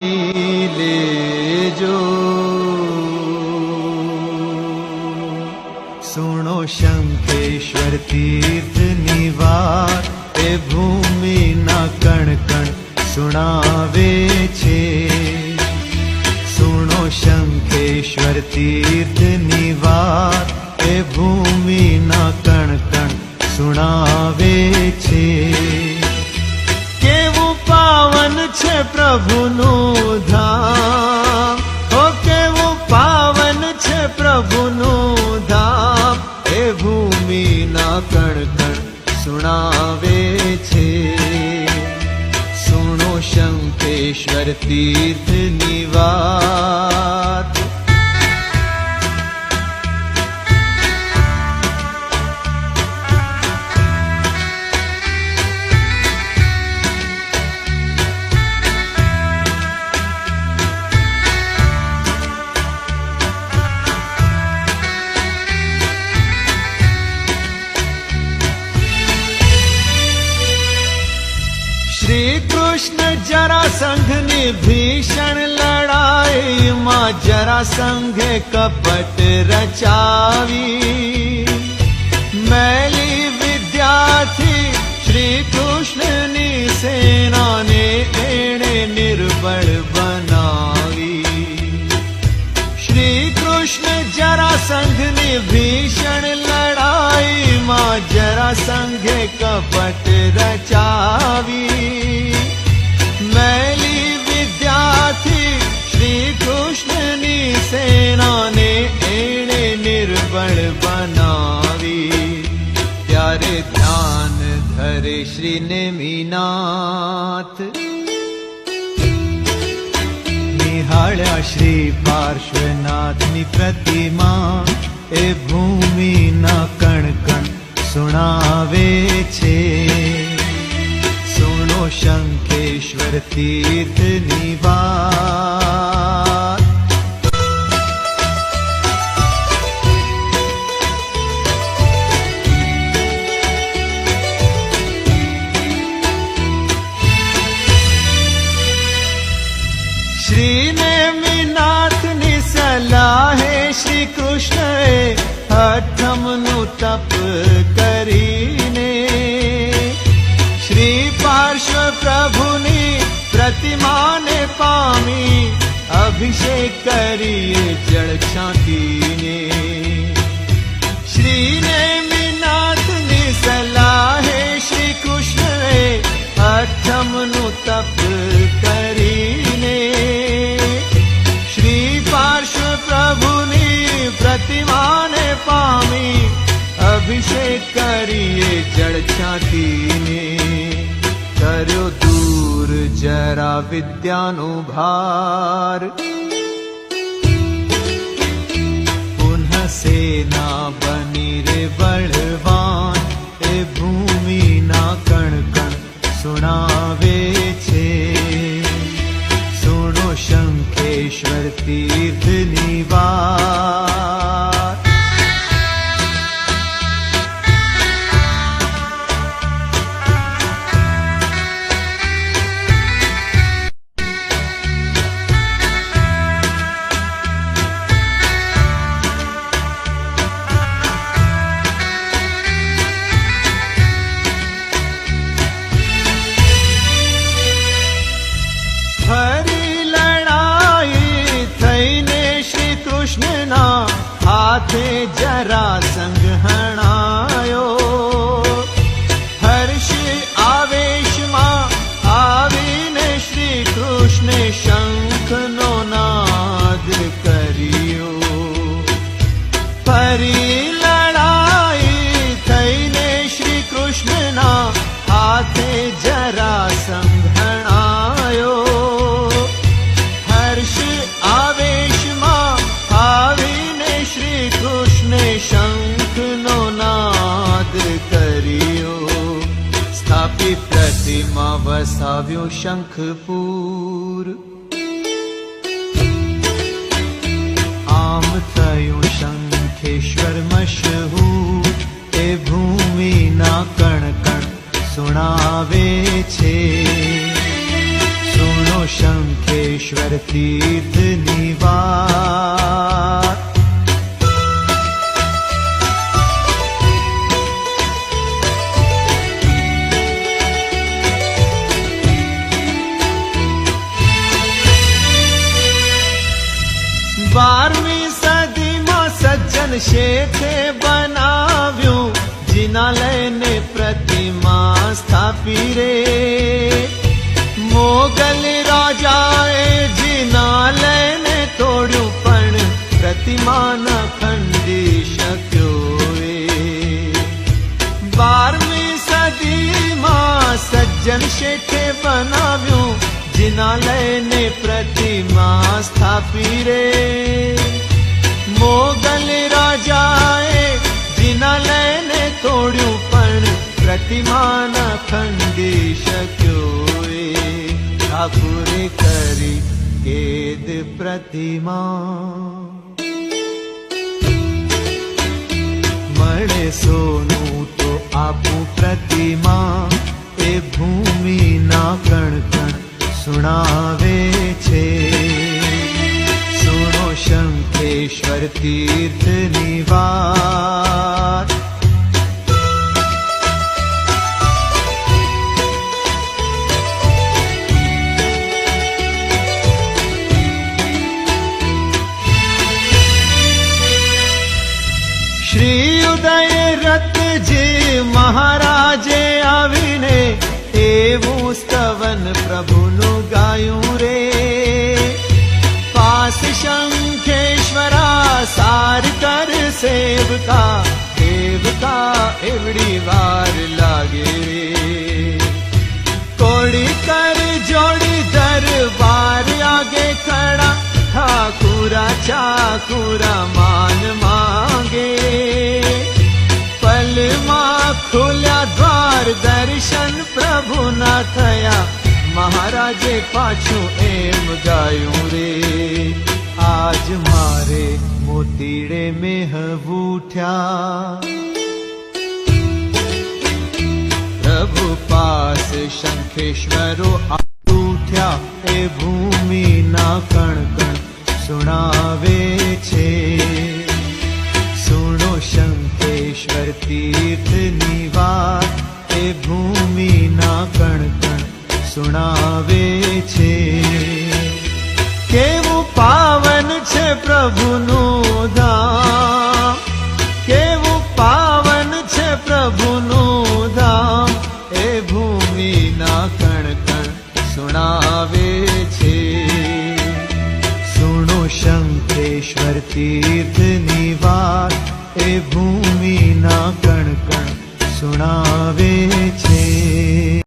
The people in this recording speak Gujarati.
લેજો સુણો શંખેશ્વર તીર્થની વાત એ ભૂમિના કણ કણ સુણાવે છે. સુણો શંખેશ્વર તીર્થની વાત એ ભૂમિના કણ કણ સુણાવે છે. કેવું પાવન છે પ્રભુનું ધામ, ઓ કેવું પાવન છે પ્રભુનું ધામ, એ ભૂમિના કણ કણ સુણાવે છે. સુણો શંખેશ્વર તીર્થની વાત. શ્રી કૃષ્ણ જરાસંઘની ભીષણ લડાઈમાં જરાસંઘે કપટ રચાવી. મેલી વિદ્યાથી શ્રી કૃષ્ણની સેનાને એણે નિર્બળ બનાવી. શ્રી કૃષ્ણ જરાસંઘની ભીષણ લડાઈમાં જરાસંઘે કપટ રચાવી. મેલી વિદ્યાથી શ્રી કૃષ્ણની સેનાને એણે નિર્બળ બનાવી. ત્યારે ધ્યાન ધરે શ્રી નેમિનાથ, નિહાળ્યા શ્રી પાર્શ્વનાથની પ્રતિમા એ ભૂમિના કણ કણ સુણાવે છે. સુણો શંખેશ્વર તીર્થની વાત. શ્રી નેમિનાથની સલાહે શ્રી કૃષ્ણએ અઠમનું તપ કરીને શ્રી પાર્શ્વ પ્રભુની પ્રતિમાને પામી અભિષેક કરીએ જળ છાંટીને. શ્રી નેમિનાથની સલાહે શ્રી કૃષ્ણએ અઠમનું તપ કરીને શ્રી પાર્શ્વ પ્રભુની પ્રતિમાને પામી અભિષેક કરીએ જળ છાંટીને. કર્યો દૂર જરા વિદ્યાનો ભાર, પુનઃ સેના બની રે બળવાન, એ ભૂમિના કણ કણ સુણાવે છે. સુણો શંખેશ્વર તીર્થની વાત. ફરી લડાઈ થઈને શ્રી કૃષ્ણના હાથે જરાસંઘ હણાયો. હર્ષ આવેશમાં આવીને શ્રી કૃષ્ણે શંખનો નાદ કર્યો. ફરી લડાઈ થઈને શ્રી કૃષ્ણના હાથે જરાસંઘ હણાયો. આવેશમાં આવીને શ્રી કૃષ્ણે શંખનો નાદ કર્યો. સ્થાપી પ્રતિમા વસાવ્યો શંખપુર. આમ થયું શંખેશ્વર મશહૂર, એ ભૂમિના કણ કણ સુણાવે છે. સુણો શંખેશ્વર શંખેશ્વર તીર્થની વાત. બારમી સદીમાં સજ્જન શેઠે બનાવ્યું જિનાલયને પ્રતિમા સ્થાપી રે. મોગલ રાજાએ જિનાલયને તોડ્યું પણ પ્રતિમા ન ખંડી શક્યો એ. 12મી સદીમાં સજ્જન શેઠે બનાવ્યું જિનાલયને પ્રતિમા સ્થાપી રે. મોગલ રાજાએ જિનાલયને તોડ્યું પણ પ્રતિમા ન ખંડી શક્યો એ. ઠાકુરે કરી કેદ પ્રતિમા. મળે સોનું તો આપું પ્રતિમા એ ભૂમિના કણ કણ સુણાવે છે. સુણો શંખેશ્વર તીર્થની વાત. શ્રી ઉદય રથજી મહારાજે આવીને એવું સ્તવન પ્રભુનું ગાયું રે. પાસ શંખેશ્વરા સાર કર સેવકા દેવકા એવડી વાર લાગે રે. કોડી કર જોડી દરબાર આગે ખડા ઠાકુરા ચાકુરા માન માંગે. પલમાં ખુલ્યા દ્વાર દર્શન પ્રભુના થયા મહારાજે પાછું એમ ગાયું રે. આજ મારે મોતીડે મેહવૂઠ્યા પ્રભુ પાસ શંખેશ્વરો ઉઠ્યા એ ભૂમિના કણ કણ સુણાવે છે. સુણો શંખેશ્વર તીર્થની વાત એ ભૂમિના કણ કણ સુણાવે છે. કેવું પાવન છે પ્રભુનું ધામ, કેવું પાવન છે પ્રભુનું ધામ એ ભૂમિના કણ કણ સુણાવે છે. સુણો શંખેશ્વર તીર્થની વાત એ ભૂમિના કણ કણ સુણાવે છે.